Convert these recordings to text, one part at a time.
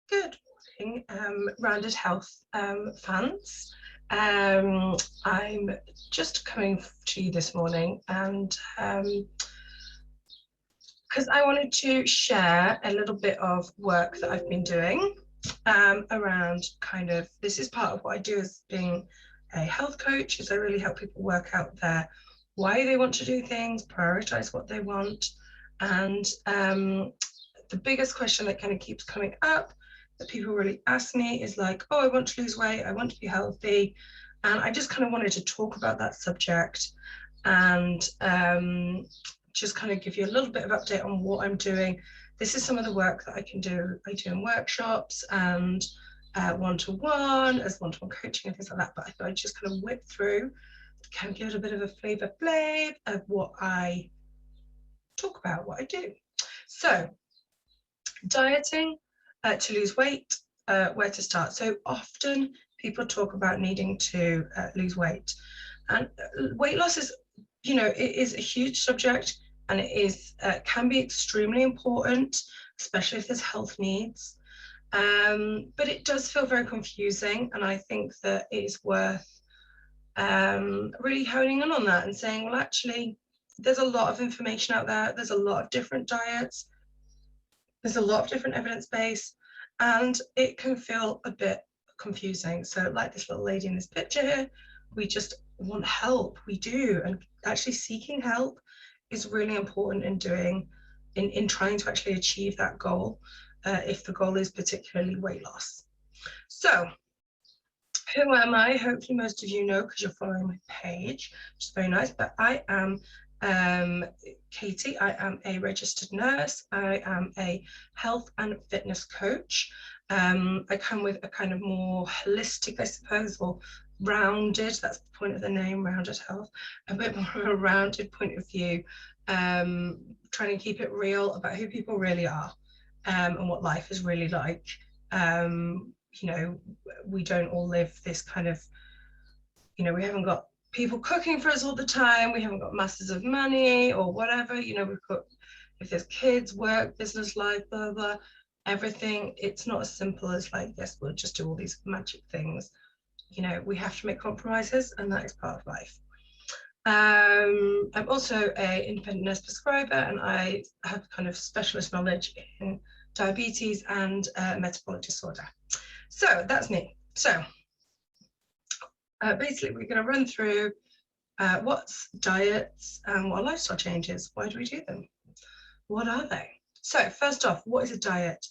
Good morning, Rounded Health fans. I'm just coming to you this morning and because I wanted to share a little bit of work that I've been doing around this is part of what I do as being a health coach, is I really help people work out why they want to do things, prioritize what they want, and the biggest question that kind of keeps coming up that people really ask me is like, oh, I want to lose weight, I want to be healthy. And I just kind of wanted to talk about that subject and just kind of give you a little bit of update on what I'm doing. This is some of the work that I do in workshops and one-to-one, as one-to-one coaching and things like that. But I thought I'd just kind of whip through, kind of give it a bit of a flavour of what I talk about, what I do. So, dieting to lose weight, where to start. So often people talk about needing to lose weight, and weight loss is, it is a huge subject, and it is can be extremely important, especially if there's health needs. But it does feel very confusing, and I think that it is worth really honing in on that and saying, well, actually, there's a lot of information out there. There's a lot of different diets. There's a lot of different evidence base, and it can feel a bit confusing. So like this little lady in this picture here, we just want help. We do. And actually seeking help is really important in trying to actually achieve that goal, if the goal is particularly weight loss. So who am I? Hopefully most of you know because you're following my page, which is very nice. But I am Katie. I am a registered nurse. I am a health and fitness coach. I come with a kind of more holistic, I suppose, or rounded, that's the point of the name, Rounded Health, a bit more of a rounded point of view, trying to keep it real about who people really are, and what life is really like. We don't all live this kind of, we haven't got people cooking for us all the time. We haven't got masses of money or whatever. We've got, if there's kids, work, business life, blah, blah, everything. It's not as simple as like, yes, we'll just do all these magic things. We have to make compromises, and that is part of life. I'm also an independent nurse prescriber, and I have kind of specialist knowledge in diabetes and metabolic disorder. So that's me. So basically, we're going to run through what's diets and what are lifestyle changes. Why do we do them? What are they? So first off, what is a diet?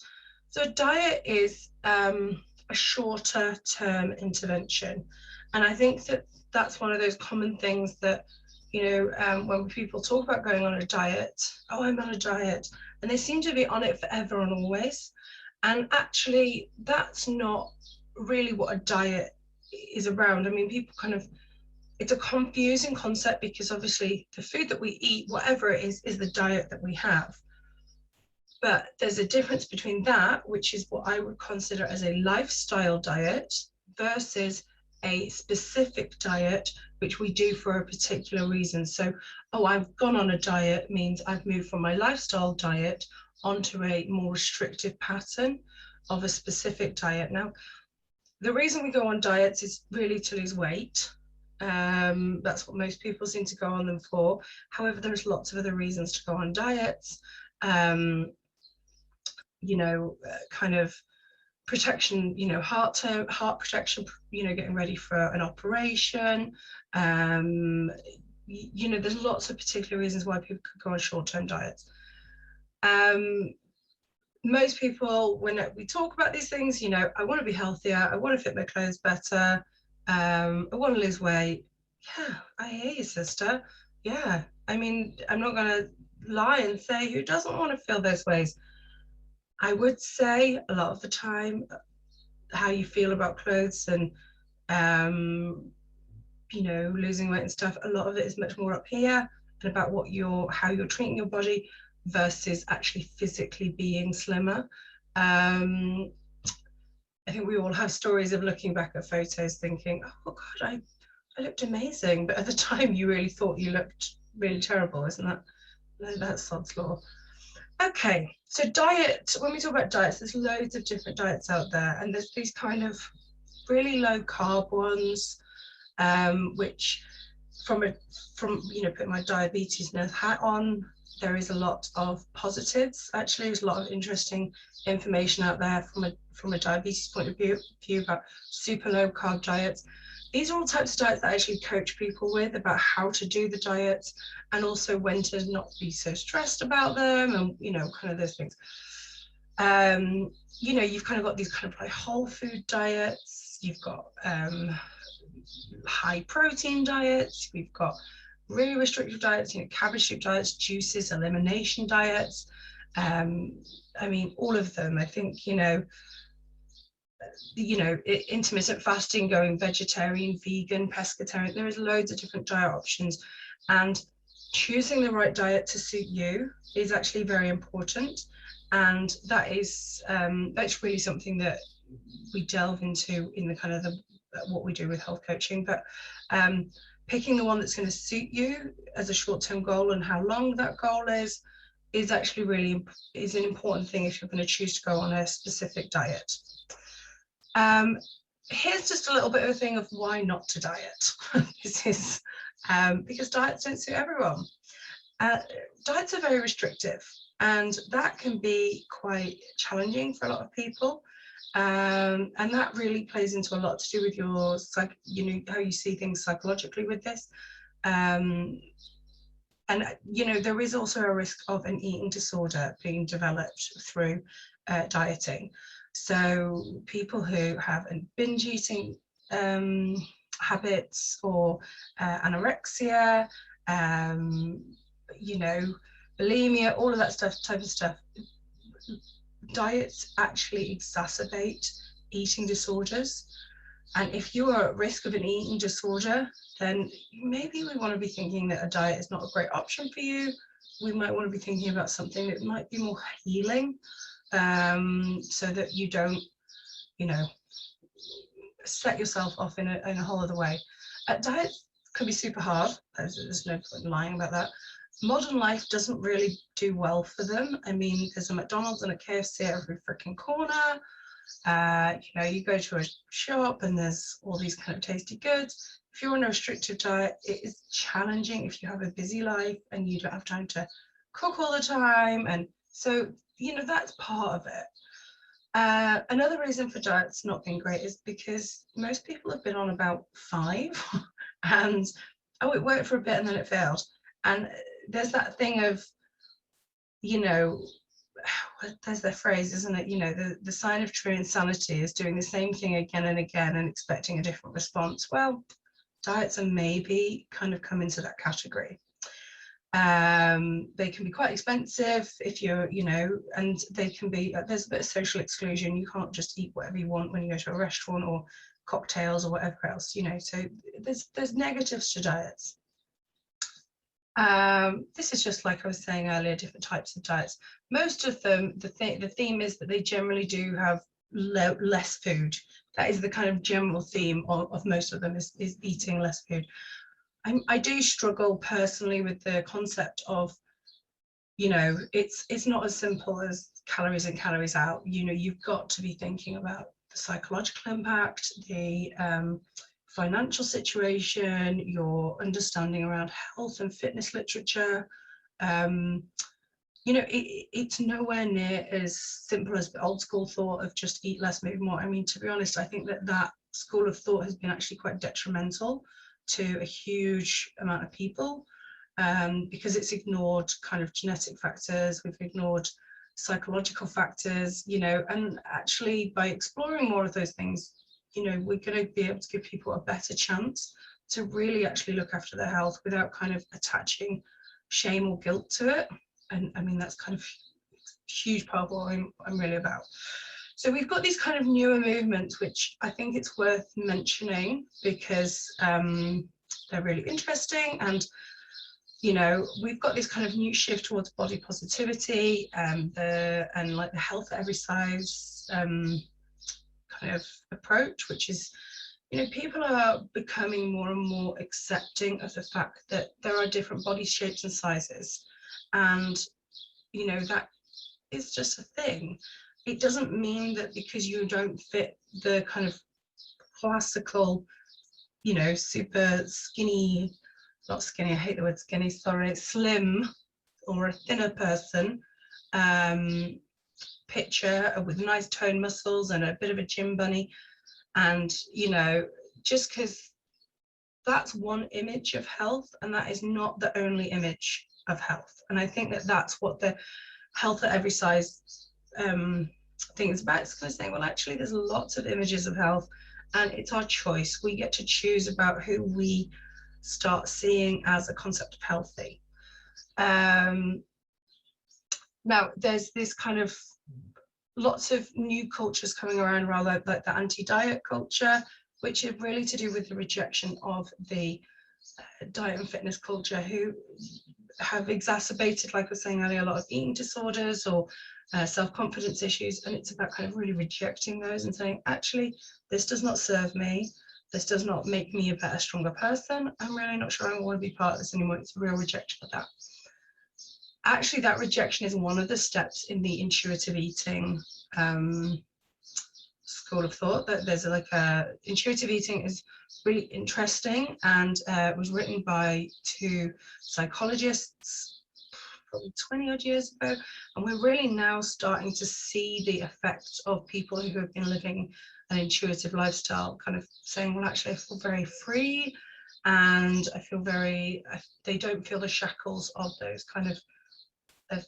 So a diet is a shorter term intervention. And I think that that's one of those common things that, when people talk about going on a diet, oh, I'm on a diet, and they seem to be on it forever and always. And actually, that's not really what a diet is around. I mean, people it's a confusing concept because obviously the food that we eat, whatever it is the diet that we have. But there's a difference between that, which is what I would consider as a lifestyle diet, versus a specific diet, which we do for a particular reason. So, oh, I've gone on a diet means I've moved from my lifestyle diet onto a more restrictive pattern of a specific diet. Now, the reason we go on diets is really to lose weight. That's what most people seem to go on them for. However, there's lots of other reasons to go on diets. Kind of protection, heart protection, getting ready for an operation. There's lots of particular reasons why people could go on short-term diets. Most people, when we talk about these things, I want to be healthier, I want to fit my clothes better, I want to lose weight. Yeah, I hear you, sister. Yeah, I mean, I'm not going to lie and say who doesn't want to feel those ways. I would say a lot of the time, how you feel about clothes and, losing weight and stuff, a lot of it is much more up here and about how you're treating your body versus actually physically being slimmer. I think we all have stories of looking back at photos thinking, oh God, I looked amazing. But at the time you really thought you looked really terrible, isn't that? That's sod's law. Okay, so diet, when we talk about diets, there's loads of different diets out there, and there's these kind of really low carb ones, which from putting my diabetes nurse hat on, there is a lot of positives. Actually, there's a lot of interesting information out there from a diabetes point of view about super low carb diets. These are all types of diets that I actually coach people with about how to do the diets, and also when to not be so stressed about them, and kind of those things. You've kind of got these kind of like whole food diets, you've got high protein diets, we've got really restrictive diets, cabbage soup diets, juices, elimination diets. All of them. I think, intermittent fasting, going vegetarian, vegan, pescatarian. There is loads of different diet options, and choosing the right diet to suit you is actually very important. And that's really something that we delve into in the kind of what we do with health coaching. But picking the one that's going to suit you as a short-term goal, and how long that goal is actually really is an important thing if you're going to choose to go on a specific diet. Here's just a little bit of a thing of why not to diet. This is because diets don't suit everyone. Diets are very restrictive, and that can be quite challenging for a lot of people. And that really plays into a lot to do with your how you see things psychologically with this. And there is also a risk of an eating disorder being developed through dieting. So people who have binge eating habits, or anorexia, bulimia, all of that type of stuff, diets actually exacerbate eating disorders. And if you are at risk of an eating disorder, then maybe we want to be thinking that a diet is not a great option for you. We might want to be thinking about something that might be more healing, so that you don't, set yourself off in a whole other way. Diets can be super hard. There's no point in lying about that. Modern life doesn't really do well for them. I mean, there's a McDonald's and a KFC at every freaking corner. You go to a shop and there's all these kind of tasty goods. If you're on a restrictive diet, it is challenging if you have a busy life and you don't have time to cook all the time. And so, that's part of it. Another reason for diets not being great is because most people have been on about 5 and it worked for a bit and then it failed. And there's that thing of, there's the phrase, isn't it? The sign of true insanity is doing the same thing again and again and expecting a different response. Well, diets are maybe kind of come into that category. They can be quite expensive if you're, and they can be, there's a bit of social exclusion. You can't just eat whatever you want when you go to a restaurant, or cocktails or whatever else, so there's negatives to diets. This is just like I was saying earlier, different types of diets. Most of them, the theme is that they generally do have less food. That is the kind of general theme of most of them, is eating less food. I do struggle personally with the concept of, it's not as simple as calories in, calories out. You've got to be thinking about the psychological impact, the financial situation, your understanding around health and fitness literature. It's nowhere near as simple as the old school thought of just eat less, move more. I mean, to be honest, I think that school of thought has been actually quite detrimental to a huge amount of people, because it's ignored kind of genetic factors, we've ignored psychological factors, and actually by exploring more of those things, we're going to be able to give people a better chance to really actually look after their health without kind of attaching shame or guilt to it. And I mean, that's kind of a huge part of what I'm really about. So we've got these kind of newer movements, which I think it's worth mentioning because they're really interesting. And, we've got this kind of new shift towards body positivity, and like the health at every size kind of approach, which is, people are becoming more and more accepting of the fact that there are different body shapes and sizes. And, that is just a thing. It doesn't mean that because you don't fit the kind of classical, you know, super skinny, not skinny, I hate the word skinny, sorry, slim or a thinner person picture with nice toned muscles and a bit of a gym bunny. And, you know, just because that's one image of health, and that is not the only image of health. And I think that that's what the health at every size thing is about. It's kind of saying, well, actually, there's lots of images of health, and it's our choice. We get to choose about who we start seeing as a concept of healthy. Now, there's this kind of lots of new cultures coming around the anti-diet culture, which is really to do with the rejection of the diet and fitness culture, who have exacerbated, like I was saying earlier, a lot of eating disorders or self-confidence issues. And it's about kind of really rejecting those and saying, actually, this does not serve me. This does not make me a better, stronger person. I'm really not sure I want to be part of this anymore. It's a real rejection of that. Actually, that rejection is one of the steps in the intuitive eating school of thought. That there's intuitive eating is really interesting, and was written by two psychologists probably 20 odd years ago, and we're really now starting to see the effects of people who have been living an intuitive lifestyle, kind of saying, well, actually, I feel very free, and I feel they don't feel the shackles of those kind of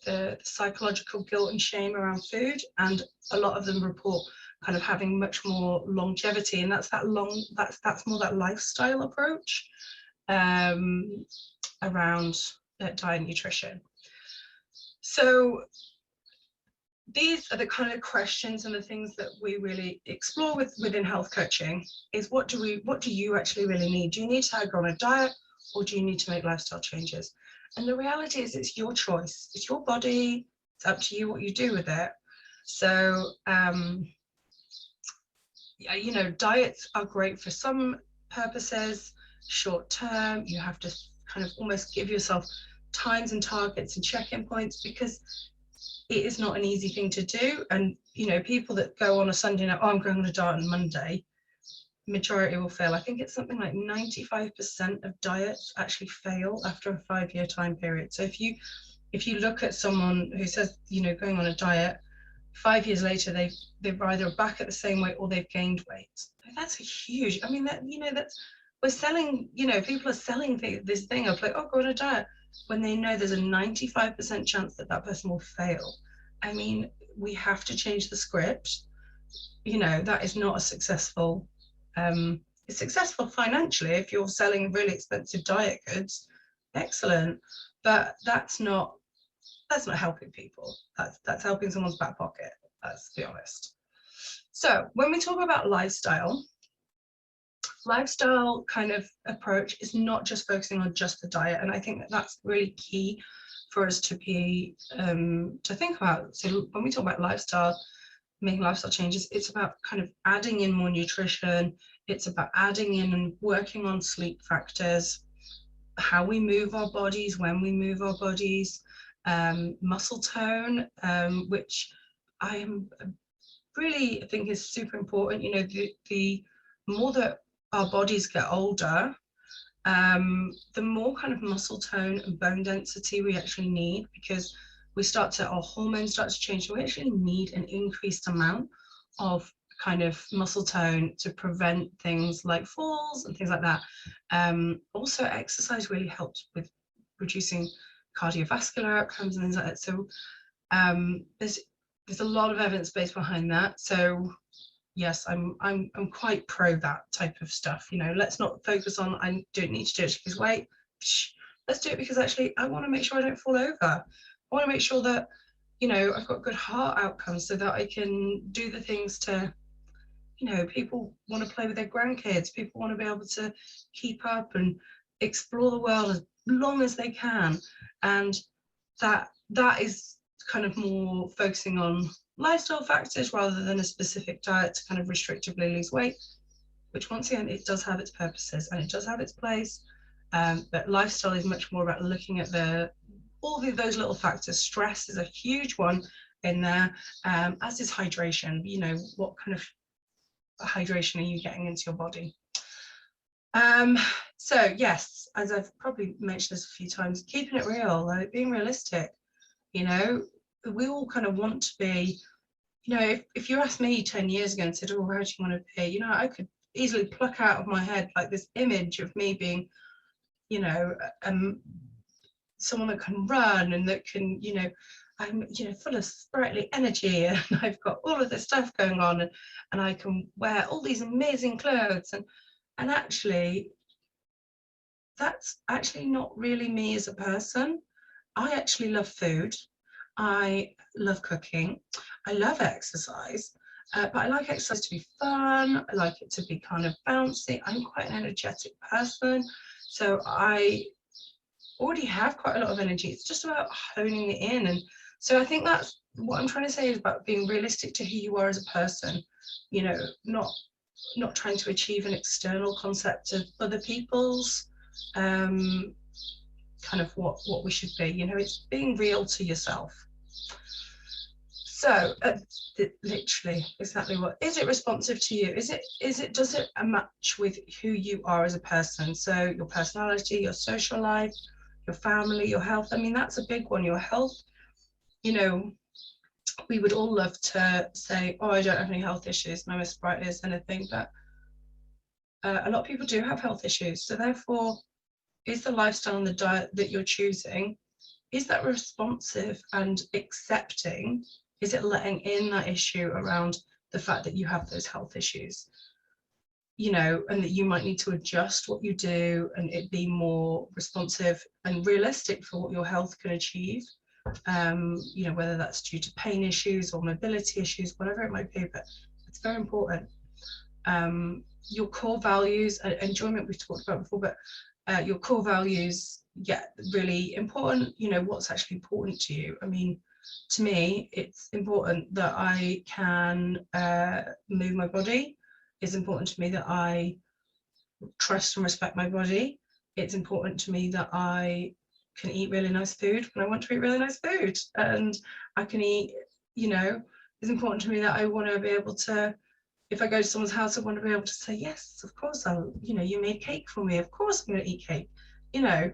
the psychological guilt and shame around food, and a lot of them report kind of having much more longevity, and that's more that lifestyle approach around diet and nutrition. So these are the kind of questions and the things that we really explore within health coaching, is what do you actually really need? Do you need to go on a diet, or do you need to make lifestyle changes? And the reality is, it's your choice. It's your body. It's up to you what you do with it. So, you know, diets are great for some purposes, short term. You have to kind of almost give yourself times and targets and check-in points, because it is not an easy thing to do. And, you know, people that go on a Sunday night, oh, I'm going on a diet on Monday, majority will fail. I think it's something like 95% of diets actually fail after a 5-year time period. So if you look at someone who says, you know, going on a diet, 5 years later they're either back at the same weight or they've gained weight. That's a huge, I mean, that, you know, that's, we're selling, you know, people are selling this thing of like, oh, go on a diet, when they know there's a 95% chance that that person will fail. I mean, we have to change the script. You know, that is not a successful, it's successful financially if you're selling really expensive diet goods, excellent, but that's not helping people. That's helping someone's back pocket, let's be honest. So when we talk about lifestyle kind of approach is not just focusing on just the diet, and I think that that's really key for us to be to think about. So when we talk about lifestyle, making lifestyle changes, it's about kind of adding in more nutrition, it's about adding in and working on sleep factors, how we move our bodies, when we move our bodies, muscle tone, which I am really think is super important. You know, the more that our bodies get older, the more kind of muscle tone and bone density we actually need, because our hormones start to change. So we actually need an increased amount of kind of muscle tone to prevent things like falls and things like that. Also, exercise really helps with reducing cardiovascular outcomes and things like that. So there's a lot of evidence base behind that. So yes, I'm quite pro that type of stuff. You know, let's not focus on I don't need to do it because wait, let's do it because actually I want to make sure I don't fall over. I want to make sure that, you know, I've got good heart outcomes so that I can do the things to, you know, people want to play with their grandkids, people want to be able to keep up and explore the world as long as they can. And that is kind of more focusing on lifestyle factors rather than a specific diet to kind of restrictively lose weight, which once again, it does have its purposes and it does have its place. But lifestyle is much more about looking at all those little factors. Stress is a huge one, in there, as is hydration. You know, what kind of hydration are you getting into your body? So yes, as I've probably mentioned this a few times, keeping it real, like being realistic. You know, we all kind of want to be, you know, if you asked me 10 years ago and said, oh, how do you want to be? You know, I could easily pluck out of my head like this image of me being, you know, someone that can run and that can, you know, I'm, you know, full of sprightly energy and I've got all of this stuff going on, and I can wear all these amazing clothes, and actually that's actually not really me as a person. I actually love food. I love cooking. I love exercise, but I like exercise to be fun. I like it to be kind of bouncy. I'm quite an energetic person, so I already have quite a lot of energy. It's just about honing it in. And so I think that's what I'm trying to say, is about being realistic to who you are as a person, you know, not trying to achieve an external concept of other people's kind of what we should be. You know, it's being real to yourself. So literally exactly, what is it responsive to you? Does it match with who you are as a person? So your personality, your social life, your family, your health. I mean, that's a big one. Your health, you know, we would all love to say, oh, I don't have any health issues and I'm as sprightly as anything, but a lot of people do have health issues. So therefore, is the lifestyle and the diet that you're choosing, is that responsive and accepting? Is it letting in that issue around the fact that you have those health issues? You know, and that you might need to adjust what you do and it be more responsive and realistic for what your health can achieve. You know, whether that's due to pain issues or mobility issues, whatever it might be, but it's very important. Your core values, enjoyment we've talked about before, but your core values, yeah, really important. You know, what's actually important to you. I mean, to me, it's important that I can move my body. It's important to me that I trust and respect my body. It's important to me that I can eat really nice food when I want to eat really nice food, and I can eat, you know, it's important to me that I want to be able to, if I go to someone's house, I want to be able to say, yes, of course, I'll, you know, you made cake for me, of course I'm going to eat cake. You know,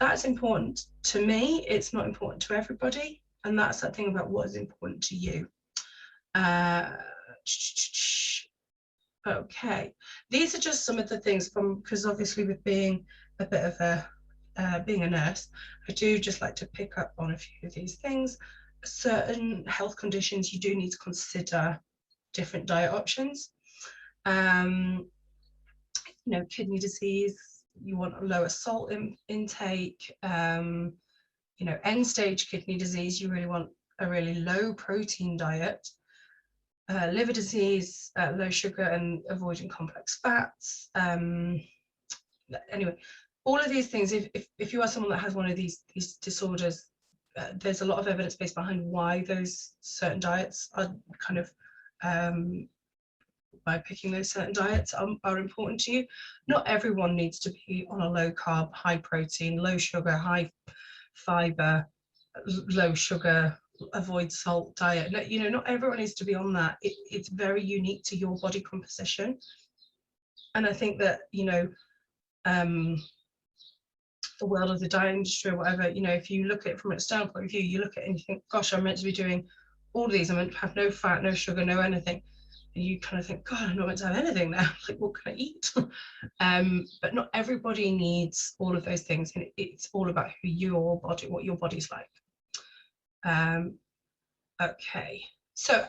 that's important to me. It's not important to everybody. And that's that thing about what is important to you. Okay, these are just some of the things from, because obviously with being a bit of a, being a nurse, I do just like to pick up on a few of these things. Certain health conditions, you do need to consider different diet options. You know, kidney disease, you want a lower salt intake. You know, end stage kidney disease, you really want a really low protein diet. Liver disease, low sugar and avoiding complex fats. Anyway, all of these things, if you are someone that has one of these disorders, there's a lot of evidence based behind why those certain diets are kind of, by picking those certain diets are important to you. Not everyone needs to be on a low carb, high protein, low sugar, high fiber, low sugar, avoid salt diet. No, you know, not everyone needs to be on that. It's very unique to your body composition. And I think that, you know, the world of the diet industry or whatever, you know, if you look at it from an external point of view, you look at it and you think, gosh, I'm meant to be doing all of these. I'm meant to have no fat, no sugar, no anything. And you kind of think, God, I'm not meant to have anything now. Like, what can I eat? But not everybody needs all of those things. And it's all about who your body, what your body's like. Okay, so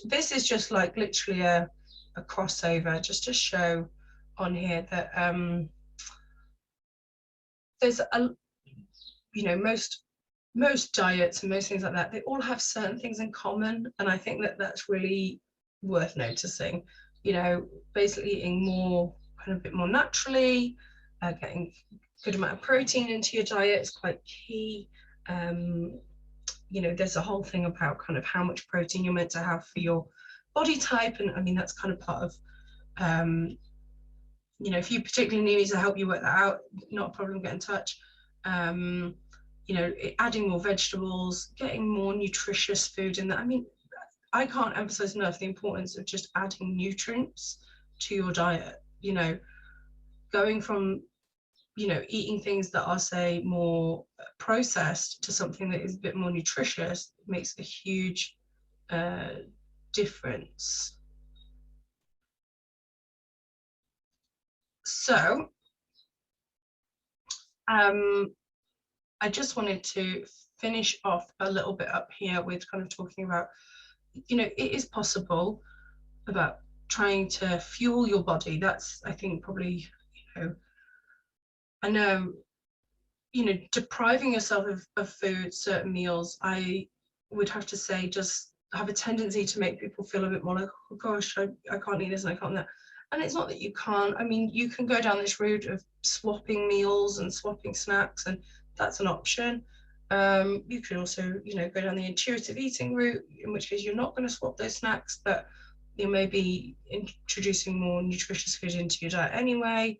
this is just like literally a crossover, just to show on here that there's a, you know, most diets and most things like that, they all have certain things in common, and I think that that's really worth noticing. You know, basically eating more, kind of a bit more naturally, getting a good amount of protein into your diet is quite key. You know, there's a whole thing about kind of how much protein you're meant to have for your body type, and I mean that's kind of part of, you know, if you particularly need me to help you work that out, not a problem, get in touch. you know, adding more vegetables, getting more nutritious food in that. I mean, I can't emphasize enough the importance of just adding nutrients to your diet, you know, going from, you know, eating things that are, say, more processed to something that is a bit more nutritious makes a huge difference. So I just wanted to finish off a little bit up here with kind of talking about, you know, it is possible about trying to fuel your body. That's, I think, probably, you know, I know, you know, depriving yourself of food, certain meals, I would have to say, just have a tendency to make people feel a bit more like, oh gosh, I can't eat this and I can't that. And it's not that you can't. I mean, you can go down this route of swapping meals and swapping snacks, and that's an option. You could also, you know, go down the intuitive eating route, in which case you're not going to swap those snacks, but you may be introducing more nutritious food into your diet anyway.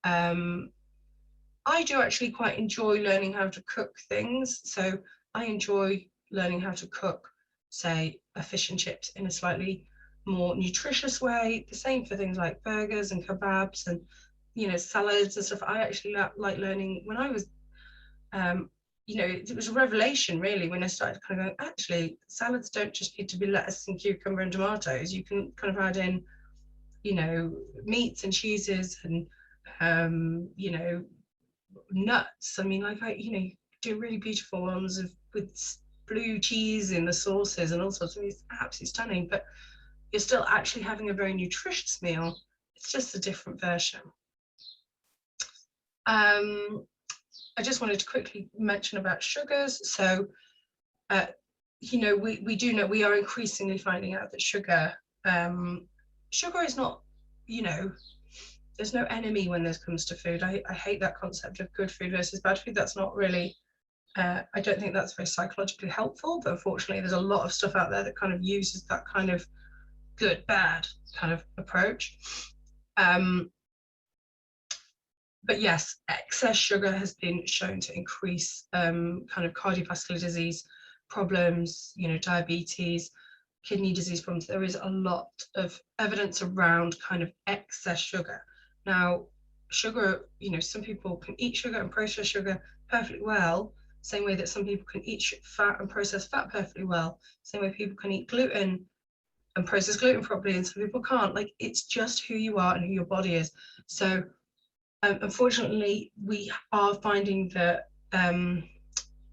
I do actually quite enjoy learning how to cook things. So I enjoy learning how to cook, say, a fish and chips in a slightly more nutritious way. The same for things like burgers and kebabs and, you know, salads and stuff. I actually like learning. When I was, you know, it was a revelation really when I started kind of going, actually, salads don't just need to be lettuce and cucumber and tomatoes. You can kind of add in, you know, meats and cheeses and, you know, nuts. I mean, like, you know, do really beautiful ones with blue cheese in the sauces and all sorts of things. It's absolutely stunning, but you're still actually having a very nutritious meal. It's just a different version. I just wanted to quickly mention about sugars. So, you know, we do know, we are increasingly finding out that sugar is not, you know, there's no enemy when this comes to food. I hate that concept of good food versus bad food. That's not really, I don't think that's very psychologically helpful, but unfortunately there's a lot of stuff out there that kind of uses that kind of good, bad kind of approach. But yes, excess sugar has been shown to increase kind of cardiovascular disease problems, you know, diabetes, kidney disease problems. There is a lot of evidence around kind of excess sugar. Now, sugar, you know, some people can eat sugar and process sugar perfectly well, same way that some people can eat fat and process fat perfectly well, same way people can eat gluten and process gluten properly, and some people can't. Like, it's just who you are and who your body is. So unfortunately, we are finding that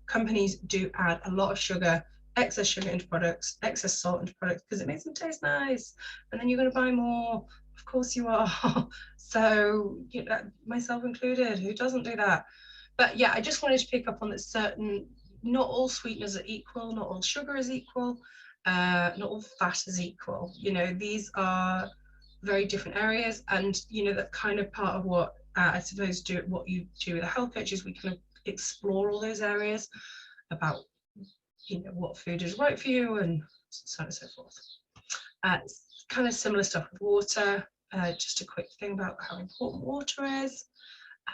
companies do add a lot of sugar, excess sugar into products, excess salt into products, because it makes them taste nice. And then you're going to buy more. Of course you are. So, you know, myself included, who doesn't do that? But yeah, I just wanted to pick up on that certain, not all sweeteners are equal, not all sugar is equal, not all fat is equal. You know, these are very different areas, and you know, that kind of part of what I suppose what you do with a health coach is we kind of explore all those areas about, you know, what food is right for you and so on and so forth. Kind of similar stuff with water. Just a quick thing about how important water is,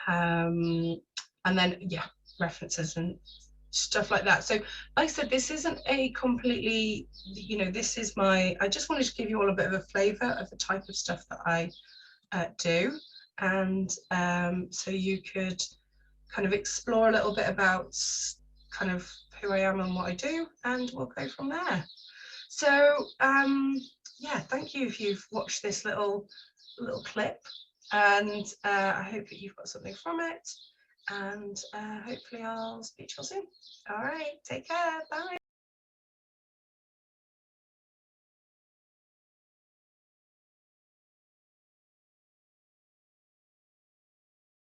and then yeah, references and stuff like that. So like I said, this isn't a completely, you know, this is my, I just wanted to give you all a bit of a flavor of the type of stuff that I do, and so you could kind of explore a little bit about kind of who I am and what I do, and we'll go from there. So yeah, thank you if you've watched this little clip, and I hope that you've got something from it, and hopefully I'll speak to you soon. All right, take care, bye.